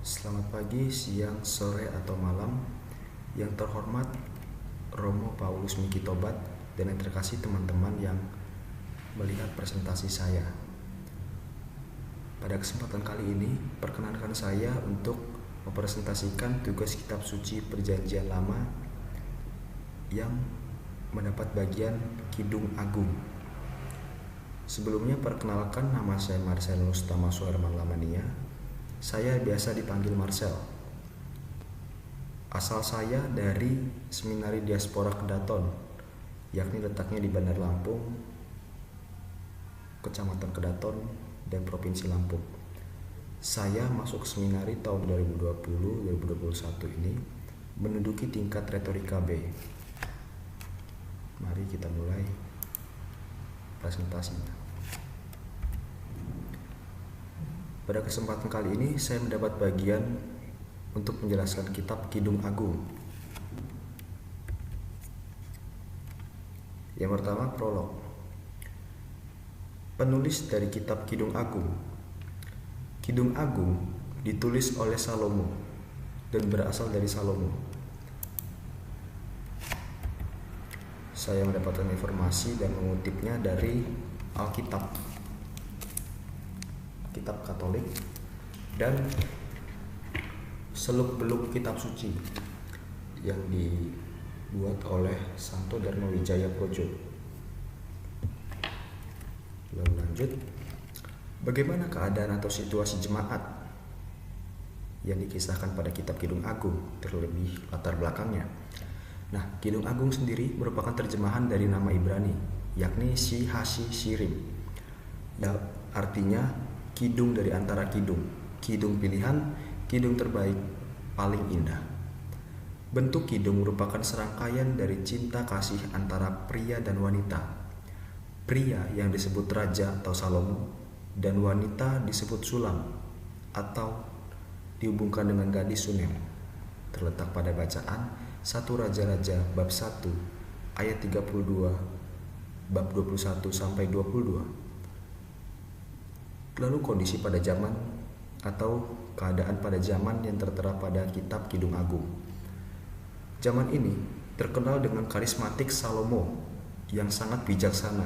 Selamat pagi, siang, sore, atau malam. Yang terhormat Romo Paulus Miki Tobat dan yang terkasih teman-teman yang melihat presentasi saya. Pada kesempatan kali ini, perkenankan saya untuk mempresentasikan tugas kitab suci Perjanjian Lama yang mendapat bagian Kidung Agung. Sebelumnya perkenalkan, nama saya Marcelus Tamasu Herman Lamania. Saya biasa dipanggil Marcel. Asal saya dari Seminari Diaspora Kedaton, yakni letaknya di Bandar Lampung, Kecamatan Kedaton, dan Provinsi Lampung. Saya masuk seminari tahun 2020-2021 ini menduduki tingkat retorika B. Mari kita mulai presentasinya. Pada kesempatan kali ini saya mendapat bagian untuk menjelaskan kitab Kidung Agung. Yang pertama, prolog. Penulis dari kitab Kidung Agung. Kidung Agung ditulis oleh Salomo dan berasal dari Salomo. Saya mendapatkan informasi dan mengutipnya dari Alkitab, kitab Katolik, dan seluk-beluk kitab suci yang dibuat oleh Santo Dharma Wijaya Projo. Lalu lanjut, bagaimana keadaan atau situasi jemaat yang dikisahkan pada kitab Kidung Agung, terlebih latar belakangnya. Nah, Kidung Agung sendiri merupakan terjemahan dari nama Ibrani, yakni Si-Hashi-Shirim, yang artinya kidung dari antara kidung, kidung pilihan, kidung terbaik, paling indah. Bentuk kidung merupakan serangkaian dari cinta kasih antara pria dan wanita. Pria yang disebut raja atau Salomo dan wanita disebut Sulam atau dihubungkan dengan gadis Sunem. Terletak pada bacaan 1 Raja-Raja bab 1 ayat 32, bab 21 sampai 22. Lalu kondisi pada zaman atau keadaan pada zaman yang tertera pada kitab Kidung Agung. Zaman ini terkenal dengan karismatik Salomo yang sangat bijaksana.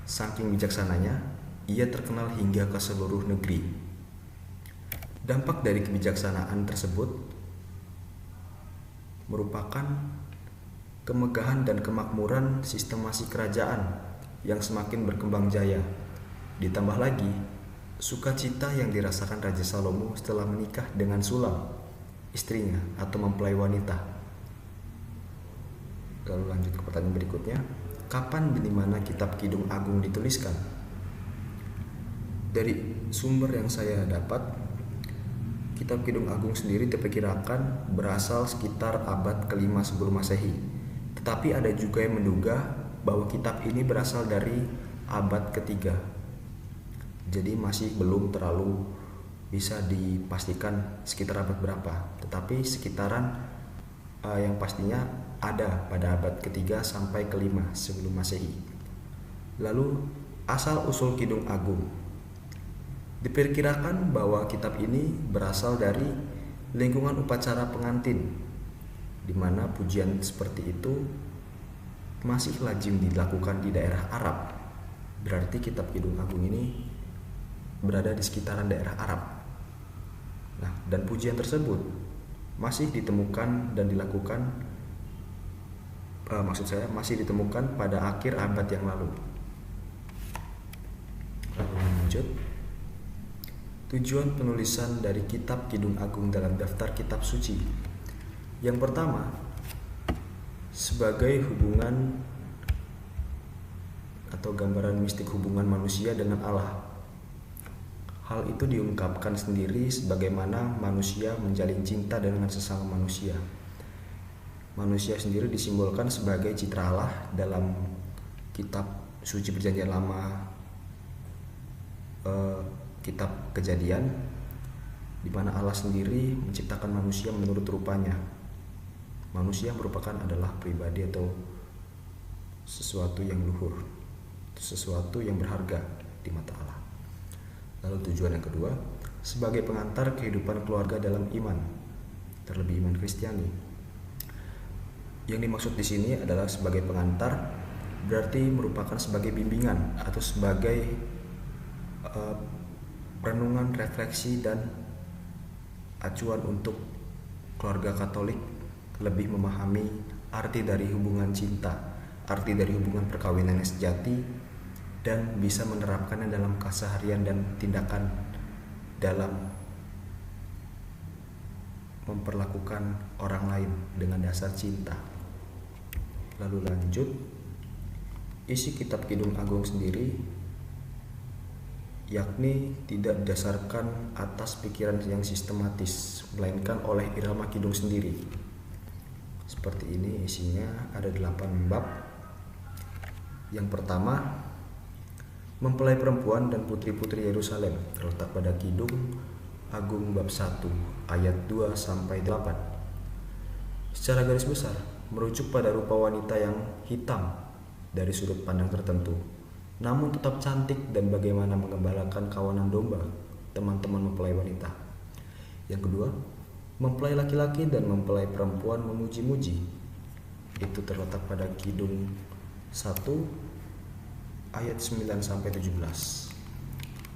Saking bijaksananya, ia terkenal hingga ke seluruh negeri. Dampak dari kebijaksanaan tersebut merupakan kemegahan dan kemakmuran sistemasi kerajaan yang semakin berkembang jaya. Ditambah lagi, sukacita yang dirasakan Raja Salomo setelah menikah dengan Sulam, istrinya atau mempelai wanita. Lalu lanjut ke pertanyaan berikutnya, kapan dan di mana kitab Kidung Agung dituliskan? Dari sumber yang saya dapat, kitab Kidung Agung sendiri diperkirakan berasal sekitar abad ke-5 sebelum Masehi. Tetapi ada juga yang menduga bahwa kitab ini berasal dari abad ke-3. Jadi masih belum terlalu bisa dipastikan sekitar abad berapa, tetapi sekitaran yang pastinya ada pada abad ke-3 sampai ke-5 sebelum Masehi. Lalu asal usul Kidung Agung. Diperkirakan bahwa kitab ini berasal dari lingkungan upacara pengantin, di mana pujian seperti itu masih lazim dilakukan di daerah Arab. Berarti kitab Kidung Agung ini berada di sekitaran daerah Arab. Nah, dan pujian tersebut masih ditemukan dan dilakukan, masih ditemukan pada akhir abad yang lalu. Lalu lanjut, tujuan penulisan dari kitab Kidung Agung dalam daftar kitab suci. Yang pertama, sebagai hubungan atau gambaran mistik hubungan manusia dengan Allah. Hal itu diungkapkan sendiri sebagaimana manusia menjalin cinta dengan sesama manusia. Manusia sendiri disimbolkan sebagai citra Allah dalam kitab suci Perjanjian Lama, kitab Kejadian, di mana Allah sendiri menciptakan manusia menurut rupanya. Manusia merupakan adalah pribadi atau sesuatu yang luhur, sesuatu yang berharga di mata Allah. Lalu tujuan yang kedua, sebagai pengantar kehidupan keluarga dalam iman, terlebih iman Kristiani. Yang dimaksud di sini adalah sebagai pengantar, berarti merupakan sebagai bimbingan atau sebagai renungan, refleksi, dan acuan untuk keluarga Katolik lebih memahami arti dari hubungan cinta, arti dari hubungan perkawinan yang sejati, dan bisa menerapkannya dalam keseharian dan tindakan dalam memperlakukan orang lain dengan dasar cinta. Lalu lanjut, isi kitab Kidung Agung sendiri yakni tidak didasarkan atas pikiran yang sistematis, melainkan oleh irama kidung sendiri. Seperti ini isinya, ada 8 bab. Yang pertama, mempelai perempuan dan putri-putri Yerusalem, terletak pada Kidung Agung bab 1 ayat 2 sampai 8. Secara garis besar merujuk pada rupa wanita yang hitam dari sudut pandang tertentu, namun tetap cantik, dan bagaimana mengembalakan kawanan domba teman-teman mempelai wanita. Yang kedua, mempelai laki-laki dan mempelai perempuan memuji-muji. Itu terletak pada Kidung 1 ayat 9 sampai 17.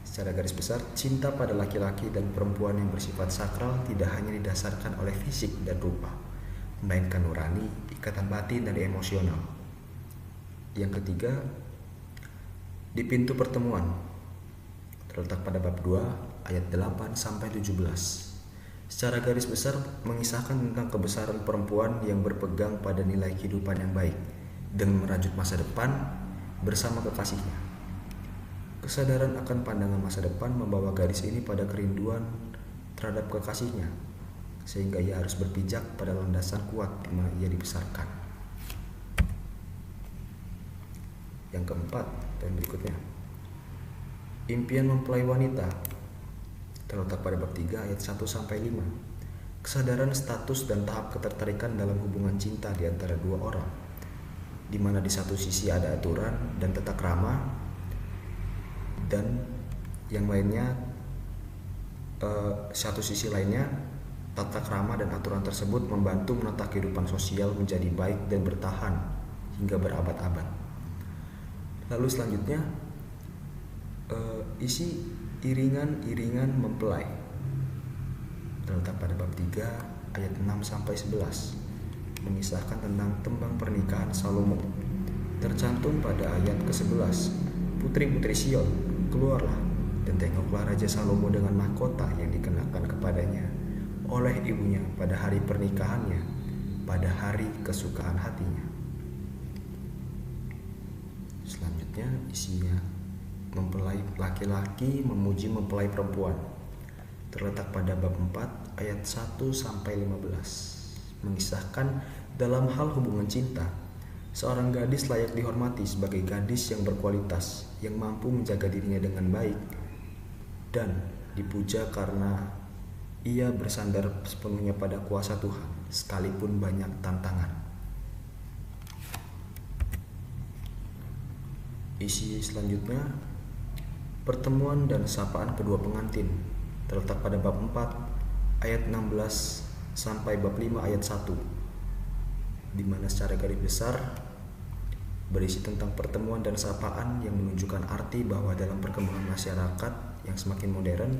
Secara garis besar, cinta pada laki-laki dan perempuan yang bersifat sakral tidak hanya didasarkan oleh fisik dan rupa, melainkan nurani, ikatan batin, dan emosional. Yang ketiga, di pintu pertemuan, terletak pada bab 2 ayat 8 sampai 17. Secara garis besar mengisahkan tentang kebesaran perempuan yang berpegang pada nilai kehidupan yang baik dengan merajut masa depan bersama kekasihnya. Kesadaran akan pandangan masa depan membawa gadis ini pada kerinduan terhadap kekasihnya, sehingga ia harus berpijak pada landasan kuat di mana ia dibesarkan. Yang keempat dan berikutnya, impian mempelai wanita, terletak pada bab 3 ayat 1 sampai 5. Kesadaran status dan tahap ketertarikan dalam hubungan cinta di antara dua orang, di mana di satu sisi ada aturan dan tata krama, dan yang lainnya satu sisi lainnya tata krama dan aturan tersebut membantu menata kehidupan sosial menjadi baik dan bertahan hingga berabad-abad. Lalu selanjutnya, isi iringan-iringan mempelai, terletak pada bab 3 ayat 6 sampai 11, mengisahkan tentang tembang pernikahan Salomo. Tercantum pada ayat ke-11, putri-putri Sion, keluarlah dan tengoklah Raja Salomo dengan mahkota yang dikenakan kepadanya oleh ibunya pada hari pernikahannya, pada hari kesukaan hatinya. Selanjutnya isinya, mempelai laki-laki memuji mempelai perempuan, terletak pada bab 4 ayat 1 sampai 15, mengisahkan dalam hal hubungan cinta, seorang gadis layak dihormati sebagai gadis yang berkualitas, yang mampu menjaga dirinya dengan baik dan dipuja karena ia bersandar sepenuhnya pada kuasa Tuhan sekalipun banyak tantangan. Isi selanjutnya, pertemuan dan sapaan kedua pengantin, terletak pada bab 4 ayat 16 sampai bab 5 ayat 1, di mana secara garis besar berisi tentang pertemuan dan sapaan yang menunjukkan arti bahwa dalam perkembangan masyarakat yang semakin modern,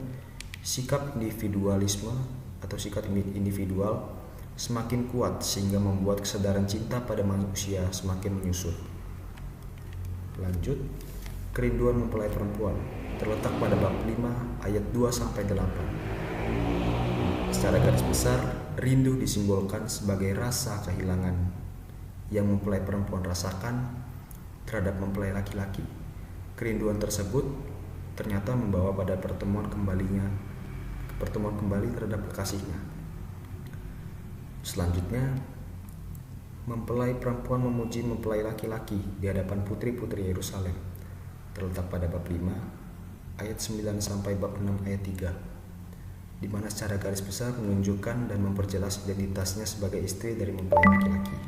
sikap individualisme atau sikap individual semakin kuat sehingga membuat kesadaran cinta pada manusia semakin menyusut. Lanjut, kerinduan mempelai perempuan, terletak pada bab 5 ayat 2 sampai 8. Secara garis besar, rindu disimbolkan sebagai rasa kehilangan yang mempelai perempuan rasakan terhadap mempelai laki-laki. Kerinduan tersebut ternyata membawa pada pertemuan kembali terhadap kekasihnya. Selanjutnya, mempelai perempuan memuji mempelai laki-laki di hadapan putri-putri Yerusalem, terletak pada bab 5 ayat 9 sampai bab 6 ayat 3, di mana secara garis besar menunjukkan dan memperjelas identitasnya sebagai istri dari mempelai laki-laki.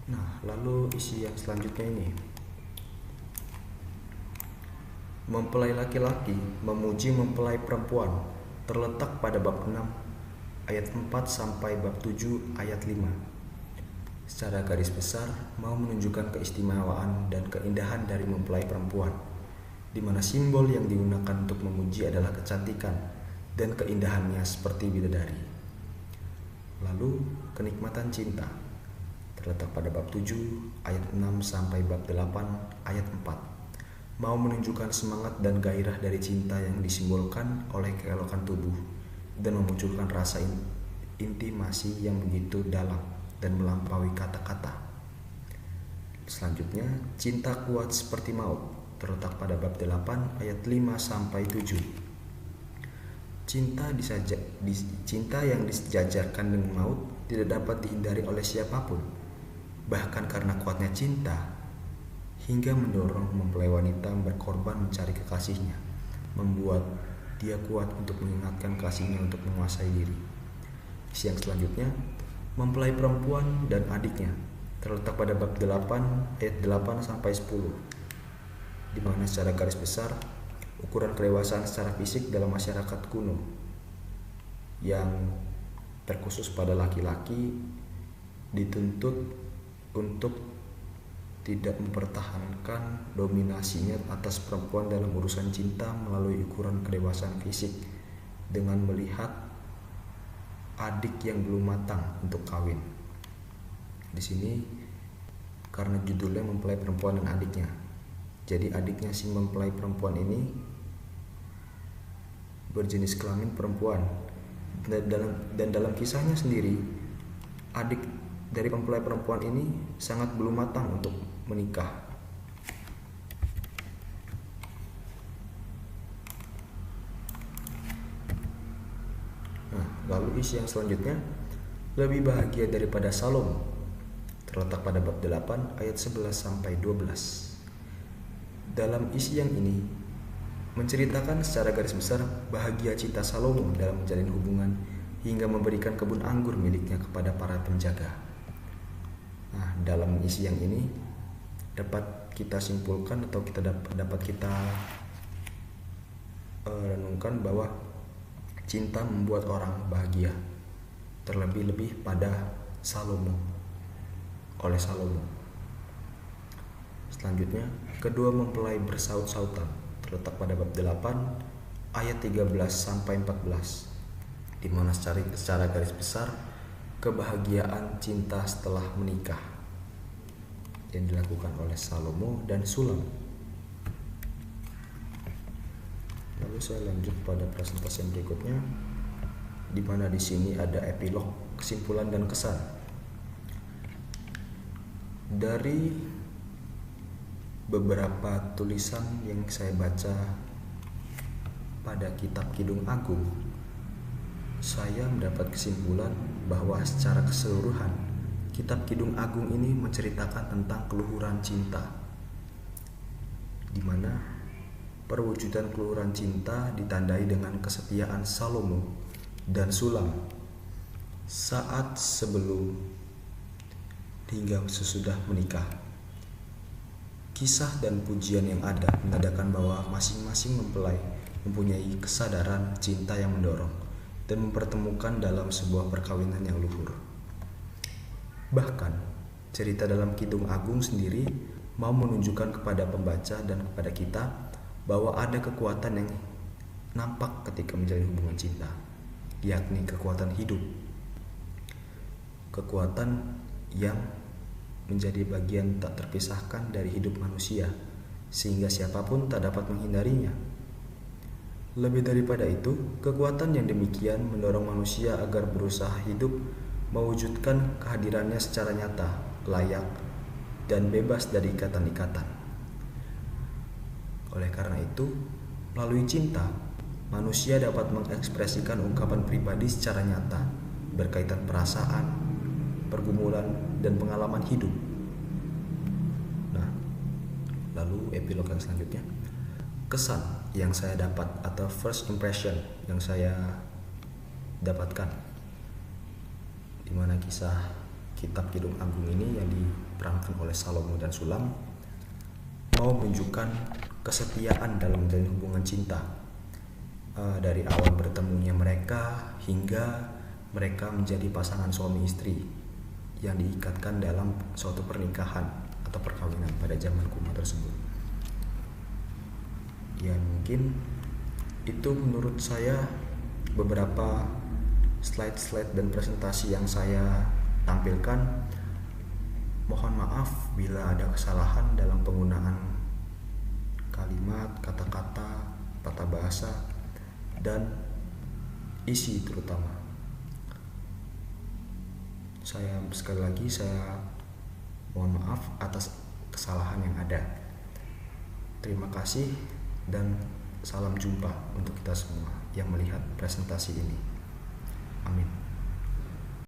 Nah, lalu isi yang selanjutnya ini, Mempelai laki-laki memuji mempelai perempuan terletak pada bab 6 ayat 4 sampai bab 7 ayat 5. Secara garis besar mau menunjukkan keistimewaan dan keindahan dari mempelai perempuan, di mana simbol yang digunakan untuk memuji adalah kecantikan dan keindahannya seperti bidadari. Lalu kenikmatan cinta terletak pada bab 7 ayat 6 sampai bab 8 ayat 4. Mau menunjukkan semangat dan gairah dari cinta yang disimbolkan oleh keelokan tubuh dan memunculkan rasa intimasi yang begitu dalam dan melampaui kata-kata. Selanjutnya, cinta kuat seperti maut terletak pada bab 8 ayat 5 sampai 7. Cinta yang disejajarkan dengan maut tidak dapat dihindari oleh siapapun. Bahkan karena kuatnya cinta hingga mendorong mempelai wanita berkorban mencari kekasihnya, membuat dia kuat untuk mengingatkan kasihnya untuk menguasai diri. Yang selanjutnya, mempelai perempuan dan adiknya terletak pada bab 8 ayat 8 sampai 10, di mana secara garis besar ukuran kedewasaan secara fisik dalam masyarakat kuno yang terkhusus pada laki-laki dituntut untuk tidak mempertahankan dominasinya atas perempuan dalam urusan cinta melalui ukuran kedewasaan fisik dengan melihat adik yang belum matang untuk kawin. Di sini karena judulnya mempelai perempuan dan adiknya, jadi adiknya si mempelai perempuan ini berjenis kelamin perempuan, dan dalam kisahnya sendiri adik dari mempelai perempuan ini sangat belum matang untuk menikah. Nah, lalu isi yang selanjutnya, lebih bahagia daripada Salomo, terletak pada bab 8 ayat 11 sampai 12. Dalam isi yang ini menceritakan secara garis besar bahagia cinta Salomo dalam menjalin hubungan hingga memberikan kebun anggur miliknya kepada para penjaga. Nah, dalam isi yang ini dapat kita simpulkan atau dapat kita renungkan bahwa cinta membuat orang bahagia, terlebih-lebih pada Salomo, oleh Salomo. Selanjutnya, kedua mempelai bersaut-sautan terletak pada bab 8 ayat 13 sampai 14, di mana secara garis besar kebahagiaan cinta setelah menikah yang dilakukan oleh Salomo dan Sulam. Lalu saya lanjut pada presentasi yang berikutnya, di mana di sini ada epilog, kesimpulan dan kesan. Dari beberapa tulisan yang saya baca pada kitab Kidung Agung, saya mendapat kesimpulan bahwa secara keseluruhan kitab Kidung Agung ini menceritakan tentang keluhuran cinta, di mana perwujudan keluhuran cinta ditandai dengan kesetiaan Salomo dan Sulam saat sebelum hingga sesudah menikah. Kisah dan pujian yang ada menandakan bahwa masing-masing mempelai mempunyai kesadaran cinta yang mendorong dan mempertemukan dalam sebuah perkawinan yang luhur. Bahkan, cerita dalam Kidung Agung sendiri mau menunjukkan kepada pembaca dan kepada kita bahwa ada kekuatan yang nampak ketika menjalin hubungan cinta, yakni kekuatan hidup. Kekuatan yang menjadi bagian tak terpisahkan dari hidup manusia, sehingga siapapun tak dapat menghindarinya. Lebih daripada itu, kekuatan yang demikian mendorong manusia agar berusaha hidup mewujudkan kehadirannya secara nyata, layak, dan bebas dari ikatan-ikatan. Oleh karena itu, melalui cinta, manusia dapat mengekspresikan ungkapan pribadi secara nyata, berkaitan perasaan, pergumulan, dan pengalaman hidup. Nah, lalu epilog yang selanjutnya, kesan yang saya dapat atau first impression yang saya dapatkan, di mana kisah kitab Kidung Agung ini yang diperankan oleh Salomo dan Sulam mau menunjukkan kesetiaan dalam menjalin hubungan cinta. Dari awal bertemunya mereka hingga mereka menjadi pasangan suami istri yang diikatkan dalam suatu pernikahan atau perkawinan pada zaman kuno tersebut. Ya mungkin itu menurut saya beberapa slide-slide dan presentasi yang saya tampilkan. Mohon maaf bila ada kesalahan dalam penggunaan kalimat, kata-kata, tata bahasa, dan isi terutama. Sekali lagi saya mohon maaf atas kesalahan yang ada. Terima kasih dan salam jumpa untuk kita semua yang melihat presentasi ini. Amin.